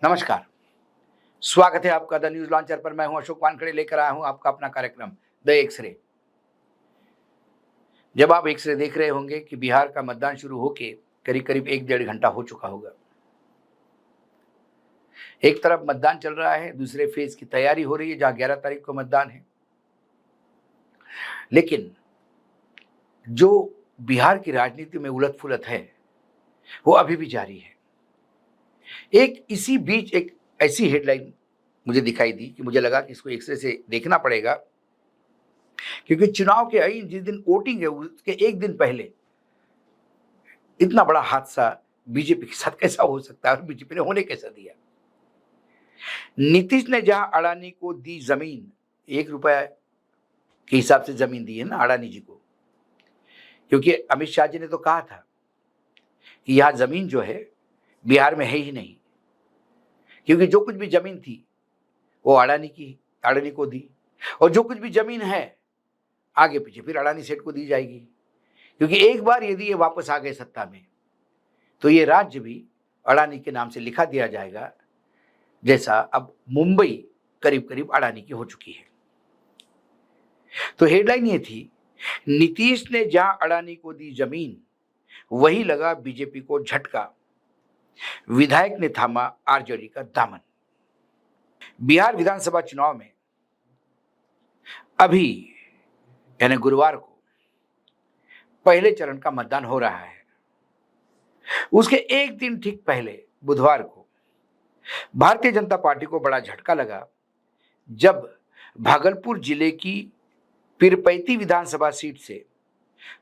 नमस्कार, स्वागत है आपका द न्यूज लॉन्चर पर। मैं हूं अशोक वानखड़े, लेकर आया हूं आपका अपना कार्यक्रम द एक्सरे। जब आप एक्सरे देख रहे होंगे कि बिहार का मतदान शुरू होके करीब करीब 1-1.5 घंटा हो चुका होगा। एक तरफ मतदान चल रहा है, दूसरे फेज की तैयारी हो रही है जहां 11 तारीख को मतदान है। लेकिन जो बिहार की राजनीति में उलट फुलट है वो अभी भी जारी है। एक इसी बीच एक ऐसी हेडलाइन मुझे दिखाई दी कि मुझे लगा कि इसको एक्सरे से देखना पड़ेगा, क्योंकि चुनाव के आई जिस दिन वोटिंग है उसके एक दिन पहले इतना बड़ा हादसा बीजेपी के साथ कैसा हो सकता है और बीजेपी ने होने कैसा दिया। नीतीश ने जहां अडानी को दी जमीन, 1 रुपया के हिसाब से जमीन दी है ना अडानी जी को, क्योंकि अमित शाह जी ने तो कहा था कि यहां जमीन जो है बिहार में है ही नहीं, क्योंकि जो कुछ भी जमीन थी वो अडानी को दी, और जो कुछ भी जमीन है आगे पीछे फिर अडानी सेठ को दी जाएगी, क्योंकि एक बार यदि ये वापस आ गए सत्ता में तो ये राज्य भी अडानी के नाम से लिखा दिया जाएगा, जैसा अब मुंबई करीब करीब अडानी की हो चुकी है। तो हेडलाइन ये थी, नीतीश ने जहां अडानी को दी जमीन वही लगा बीजेपी को झटका, विधायक ने थामा आरजेडी का दामन। बिहार विधानसभा चुनाव में अभी यानी गुरुवार को पहले चरण का मतदान हो रहा है। उसके एक दिन ठीक पहले बुधवार को भारतीय जनता पार्टी को बड़ा झटका लगा जब भागलपुर जिले की पीरपैती विधानसभा सीट से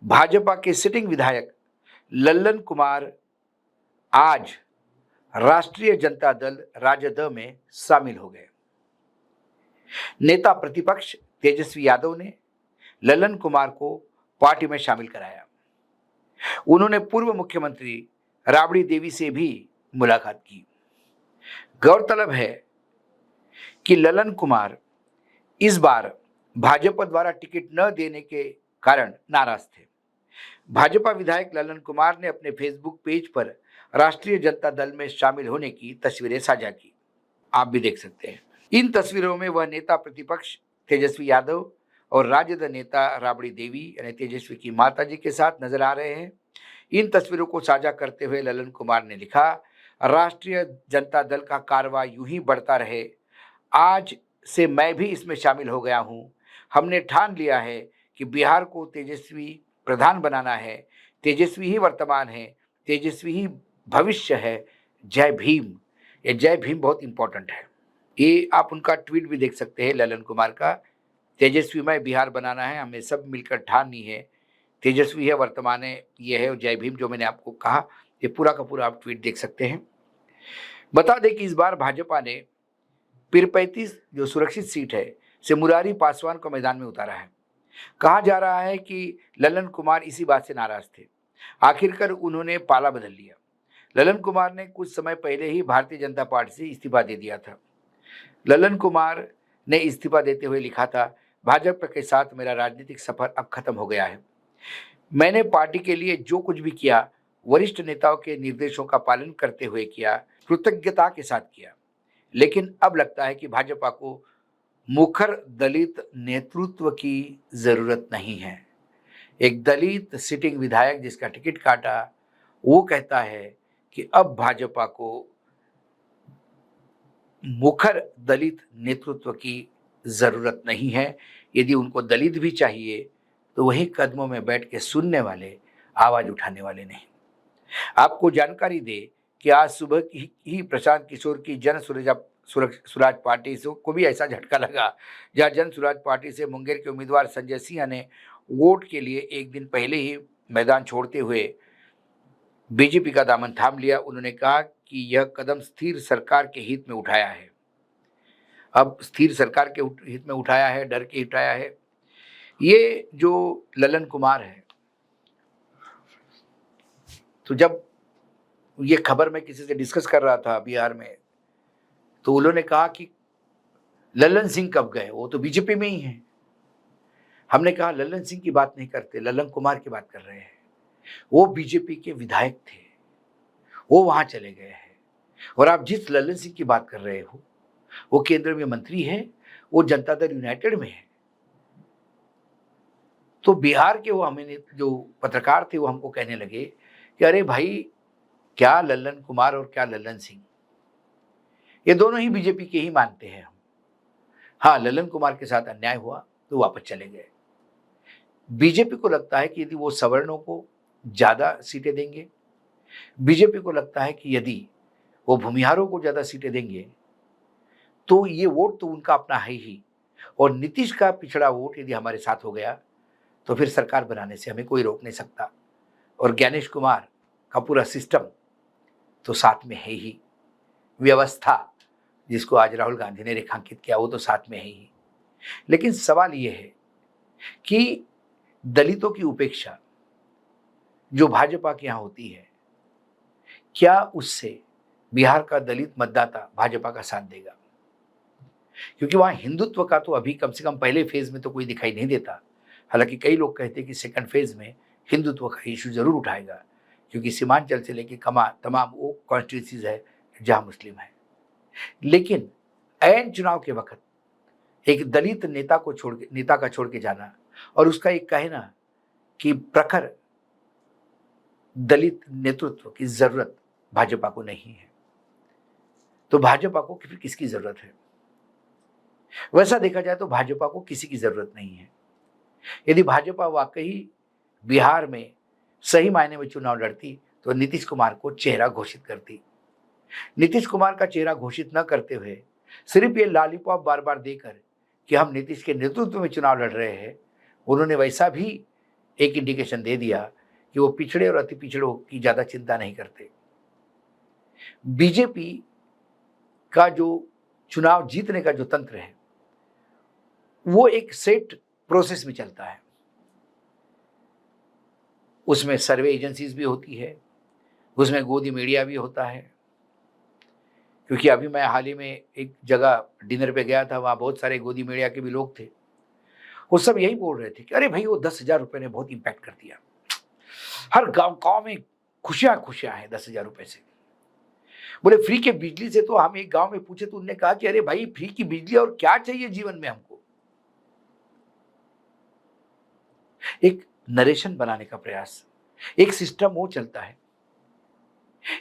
भाजपा के सिटिंग विधायक लल्लन कुमार आज राष्ट्रीय जनता दल राजद में शामिल हो गए। नेता प्रतिपक्ष तेजस्वी यादव ने लल्लन कुमार को पार्टी में शामिल कराया। उन्होंने पूर्व मुख्यमंत्री राबड़ी देवी से भी मुलाकात की। गौरतलब है कि लल्लन कुमार इस बार भाजपा द्वारा टिकट न देने के कारण नाराज थे। भाजपा विधायक लल्लन कुमार ने अपने फेसबुक पेज पर राष्ट्रीय जनता दल में शामिल होने की तस्वीरें साझा की, आप भी देख सकते हैं। इन तस्वीरों में वह नेता प्रतिपक्ष तेजस्वी यादव और राजद नेता राबड़ी देवी यानी तेजस्वी की माताजी के साथ नजर आ रहे हैं। इन तस्वीरों को साझा करते हुए लल्लन कुमार ने लिखा, राष्ट्रीय जनता दल का कारवां यूं ही बढ़ता रहे। आज से मैं भी इसमें शामिल हो गया हूं। हमने ठान लिया है कि बिहार को तेजस्वी प्रधान बनाना है। तेजस्वी ही वर्तमान है, तेजस्वी ही भविष्य है। जय भीम। ये जय भीम बहुत इंपॉर्टेंट है। ये आप उनका ट्वीट भी देख सकते हैं लल्लन कुमार का, तेजस्वी में बिहार बनाना है, हमें सब मिलकर ठाननी है। तेजस्वी है वर्तमान है, ये है जय भीम जो मैंने आपको कहा। ये पूरा का पूरा आप ट्वीट देख सकते हैं। बता दें कि इस बार भाजपा ने पीरपैती जो सुरक्षित सीट है से मुरारी पासवान को मैदान में उतारा है। कहा जा रहा है कि लल्लन कुमार इसी बात से नाराज थे। आखिरकार उन्होंने पाला बदल लिया। लल्लन कुमार ने कुछ समय पहले ही भारतीय जनता पार्टी से इस्तीफा दे दिया था। लल्लन कुमार ने इस्तीफा देते हुए लिखा था, भाजपा के साथ मेरा राजनीतिक सफर अब खत्म हो गया है। मैंने पार्टी के लिए जो कुछ भी किया वरिष्ठ नेताओं के निर्देशों का पालन करते हुए किया, कृतज्ञता के साथ किया। लेकिन अब लगता है कि भाजपा को मुखर दलित नेतृत्व की जरूरत नहीं है। एक दलित सिटिंग विधायक जिसका टिकट काटा वो कहता है कि अब भाजपा को मुखर दलित नेतृत्व की जरूरत नहीं है। यदि उनको दलित भी चाहिए तो वही कदमों में बैठ के सुनने वाले, आवाज उठाने वाले नहीं। आपको जानकारी दे कि आज सुबह ही प्रशांत किशोर की जन सुराज पार्टी से को भी ऐसा झटका लगा, जहां जन सुराज पार्टी से मुंगेर के उम्मीदवार संजय सिंह ने वोट के लिए एक दिन पहले ही मैदान छोड़ते हुए बीजेपी का दामन थाम लिया। उन्होंने कहा कि यह कदम स्थिर सरकार के हित में उठाया है। अब स्थिर सरकार के हित में उठाया है, डर के उठाया है। ये जो लल्लन कुमार है, तो जब ये खबर मैं किसी से डिस्कस कर रहा था बिहार में, तो उन्होंने कहा कि लल्लन सिंह कब गए, वो तो बीजेपी में ही हैं। हमने कहा लल्लन सिंह की बात नहीं करते, लल्लन कुमार की बात कर रहे हैं। वो बीजेपी के विधायक थे, वो वहां चले गए हैं। और आप जिस लल्लन सिंह की बात कर रहे हो, वो केंद्र में मंत्री है, वो जनता दल यूनाइटेड में है। तो बिहार के वो हमें जो पत्रकार थे वो हमको कहने लगे कि अरे भाई, क्या लल्लन कुमार और क्या लल्लन सिंह, ये दोनों ही बीजेपी के ही मानते हैं हम। हाँ, लल्लन कुमार के साथ अन्याय हुआ तो वापस चले गए। बीजेपी को लगता है कि यदि वो सवर्णों को ज्यादा सीटें देंगे, बीजेपी को लगता है कि यदि वो भूमिहारों को ज्यादा सीटें देंगे तो ये वोट तो उनका अपना है ही, और नीतीश का पिछड़ा वोट यदि हमारे साथ हो गया तो फिर सरकार बनाने से हमें कोई रोक नहीं सकता। और ज्ञानेश कुमार का पूरा सिस्टम तो साथ में है ही, व्यवस्था जिसको आज राहुल गांधी ने रेखांकित किया वो तो साथ में है ही। लेकिन सवाल ये है कि दलितों की उपेक्षा जो भाजपा के यहाँ होती है, क्या उससे बिहार का दलित मतदाता भाजपा का साथ देगा? क्योंकि वहां हिंदुत्व का तो अभी कम से कम पहले फेज में तो कोई दिखाई नहीं देता। हालांकि कई लोग कहते हैं कि सेकंड फेज में हिंदुत्व का इशू जरूर उठाएगा, क्योंकि सीमांचल से लेकर तमाम वो कॉन्स्टिट्यूंसीज है जहां मुस्लिम है। लेकिन ऐन चुनाव के वक्त एक दलित नेता का छोड़ के जाना और उसका एक कहना कि प्रखर दलित नेतृत्व की जरूरत भाजपा को नहीं है, तो भाजपा को फिर किसकी जरूरत है? वैसा देखा जाए तो भाजपा को किसी की जरूरत नहीं है। यदि भाजपा वाकई बिहार में सही मायने में चुनाव लड़ती तो नीतीश कुमार को चेहरा घोषित करती। नीतीश कुमार का चेहरा घोषित न करते हुए सिर्फ ये लॉलीपॉप बार बार देकर कि हम नीतीश के नेतृत्व में चुनाव लड़ रहे हैं, उन्होंने वैसा भी एक इंडिकेशन दे दिया कि वो पिछड़े और अति पिछड़ों की ज्यादा चिंता नहीं करते। बीजेपी का जो चुनाव जीतने का जो तंत्र है वो एक सेट प्रोसेस में चलता है। उसमें सर्वे एजेंसीज भी होती है, उसमें गोदी मीडिया भी होता है। क्योंकि अभी मैं हाल ही में एक जगह डिनर पे गया था, वहां बहुत सारे गोदी मीडिया के भी लोग थे। वो सब यही बोल रहे थे कि अरे भाई, वो 10,000 रुपए ने बहुत इंपैक्ट कर दिया, हर गांव में खुशियां खुशियां हैं 10,000 रुपए से। बोले फ्री के बिजली से तो हम एक गांव में पूछे तो उन्होंने कहा कि अरे भाई, फ्री की बिजली और क्या चाहिए जीवन में हमको। एक नरेशन बनाने का प्रयास, एक सिस्टम वो चलता है,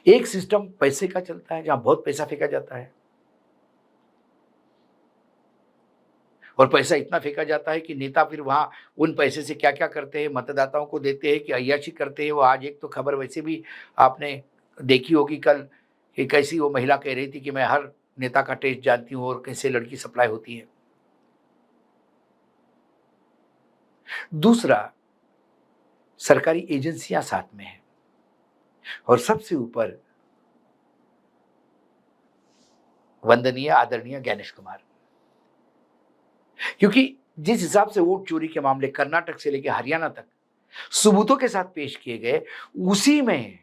एक सिस्टम पैसे का चलता है जहां बहुत पैसा फेंका जाता है, और पैसा इतना फेंका जाता है कि नेता फिर वहां उन पैसे से क्या क्या करते हैं, मतदाताओं को देते हैं कि अय्याशी करते हैं। वो आज एक तो खबर वैसे भी आपने देखी होगी कल, कि कैसी वो महिला कह रही थी कि मैं हर नेता का टेस्ट जानती हूं और कैसे लड़की सप्लाई होती है। दूसरा, सरकारी एजेंसियां साथ में हैं, और सबसे ऊपर वंदनीय आदरणीय ज्ञानेश कुमार। क्योंकि जिस हिसाब से वोट चोरी के मामले कर्नाटक से लेकर हरियाणा तक सबूतों के साथ पेश किए गए, उसी में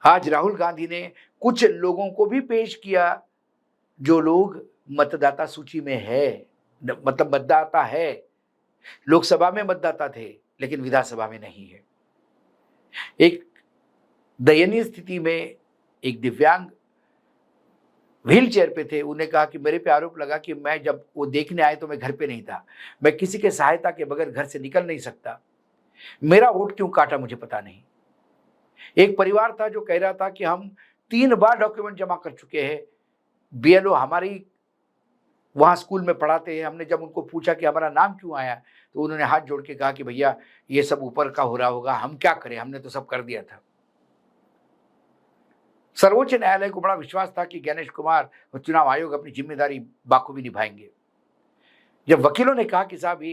आज राहुल गांधी ने कुछ लोगों को भी पेश किया जो लोग मतदाता सूची में है, मतलब मतदाता है, लोकसभा में मतदाता थे लेकिन विधानसभा में नहीं है। एक दयनीय स्थिति में एक दिव्यांग व्हील चेयर पे थे, उन्हें कहा कि मेरे पे आरोप लगा कि मैं जब वो देखने आए तो मैं घर पे नहीं था, मैं किसी के सहायता के बगैर घर से निकल नहीं सकता, मेरा वोट क्यों काटा मुझे पता नहीं। एक परिवार था जो कह रहा था कि हम 3 बार डॉक्यूमेंट जमा कर चुके हैं, बीएलओ हमारी वहां स्कूल में पढ़ाते हैं। हमने जब उनको पूछा कि हमारा नाम क्यों आया तो उन्होंने हाथ जोड़ के कहा कि भैया ये सब ऊपर का हो रहा होगा, हम क्या करें, हमने तो सब कर दिया था। सर्वोच्च न्यायालय को बड़ा विश्वास था कि ज्ञानेश कुमार और चुनाव आयोग अपनी जिम्मेदारी बाखूबी निभाएंगे। जब वकीलों ने कहा कि साहब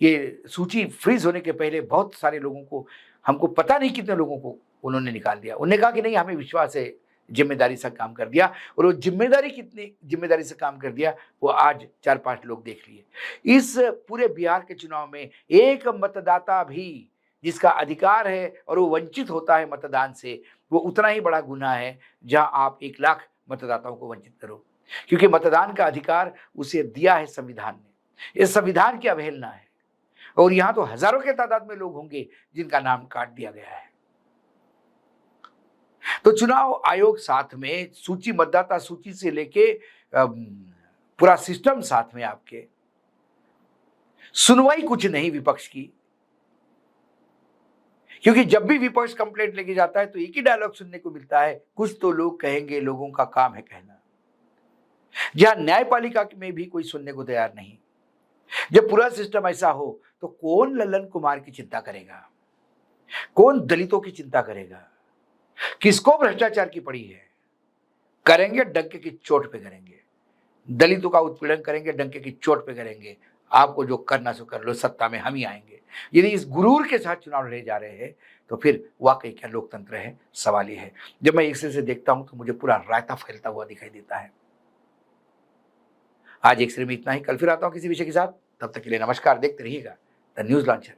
ये सूची फ्रीज होने के पहले बहुत सारे लोगों को, हमको पता नहीं कितने लोगों को उन्होंने निकाल दिया, उन्होंने कहा कि नहीं हमें विश्वास है, जिम्मेदारी से काम कर दिया। और वो कितनी जिम्मेदारी से काम कर दिया वो आज 4-5 लोग देख लिए। इस पूरे बिहार के चुनाव में एक मतदाता भी जिसका अधिकार है और वो वंचित होता है मतदान से, वो उतना ही बड़ा गुनाह है जहां आप 1 लाख मतदाताओं को वंचित करो। क्योंकि मतदान का अधिकार उसे दिया है संविधान ने, ये संविधान की अवहेलना है। और यहां तो हजारों के तादाद में लोग होंगे जिनका नाम काट दिया गया है। तो चुनाव आयोग साथ में, सूची मतदाता सूची से लेके पूरा सिस्टम साथ में आपके, सुनवाई कुछ नहीं विपक्ष की। क्योंकि जब भी विपक्ष कंप्लेंट लेके जाता है तो एक ही डायलॉग सुनने को मिलता है, कुछ तो लोग कहेंगे, लोगों का काम है कहना। जहां न्यायपालिका में भी कोई सुनने को तैयार नहीं। जब पूरा सिस्टम ऐसा हो तो कौन ललन कुमार की चिंता करेगा, कौन दलितों की चिंता करेगा, किसको भ्रष्टाचार की पड़ी है? करेंगे डंके की चोट पे करेंगे, दलितों का उत्पीड़न करेंगे, डंके की चोट पे करेंगे। आपको जो करना सो कर लो, सत्ता में हम ही आएंगे। यदि इस गुरूर के साथ चुनाव लड़े जा रहे हैं तो फिर वाकई क्या लोकतंत्र है, सवाल ही है। जब मैं एक से देखता हूं तो मुझे पूरा रायता फैलता हुआ दिखाई देता है। आज एक श्री में इतना ही, कल फिर आता हूं किसी विषय के साथ। तब तक के लिए नमस्कार। देखते रहिएगा द न्यूज लॉन्चर।